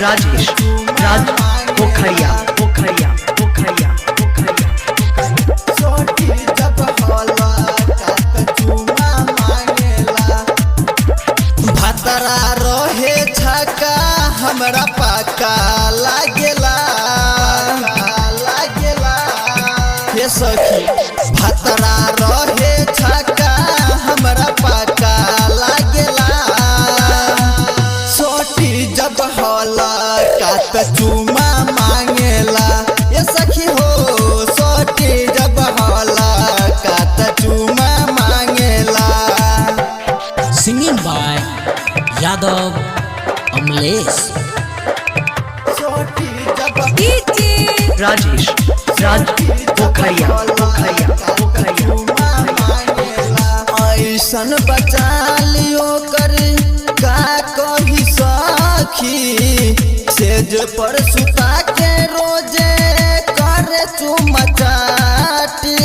राजेश राज पोखरिया पोखरिया पोखरिया पोखरिया सोटी जब होला कात चुमा मांगेला भतरा रहे छका हमरा पाका लागेला हे सखी भतरा रहे छका हमरा पाका लागेला सोटी जब होला कात चुमा मांगेला ये सखी हो सोटी जब होला कात चुमा मांगेला। Singing by Yadav Amlesh. सोटी जब राजेश राज पोखरिया पोखरिया पोखरिया ऐसन बचा लियो कर का कही सखी सेज पर सुता के रोजे करे चुमचाटी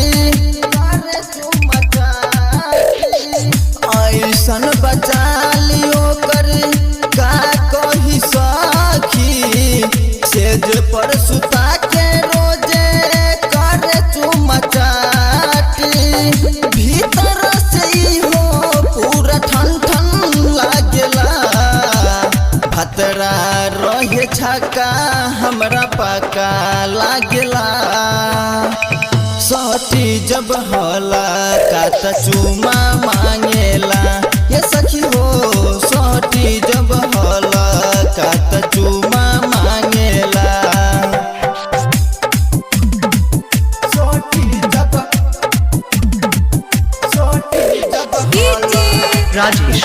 ऐसन बचा लियो कर का कही सखी सेज पर सुता के रोजे करे चुमचाटी भीतर से ही हो पूरा ठन ठन लागेला भतरा रहे छका हमरा पाका लागेला सोटी जब होला कात चुमा मांगेला ये सखी हो सोटी जब होला कात चुमा मांगेला। राजेश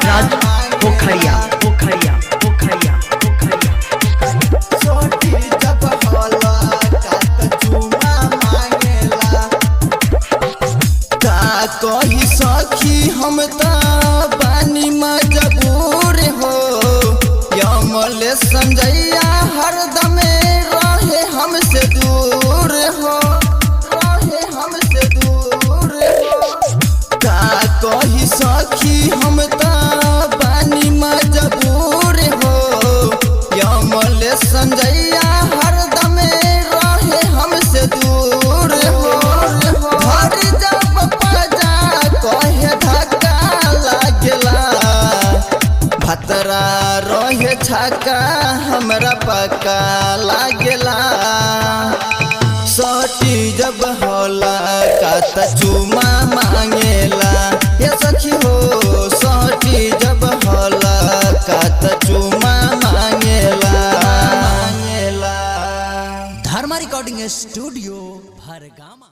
राज पोखरिया पोखरिया पोखरिया पोखरिया सोटी जब होला कात चुमा मांगेला का कही सखी हम त बानी मजबूर हो यमल संजैया हरदम रहे हमसे दूर हो का कही सखी हम त बानी मजबूर हो यमल संजैया हरदम रहे हमसे दूर हो घर जब बजा कहे धक्का लागेला भतरा रहे छका हमरा पक्का लागेला सोटी जब होला कात चुमा मांगेला ये सखी हो सोटी जब होला कात चुमा मांगेला। Dharma Recording Studio, Bhargama.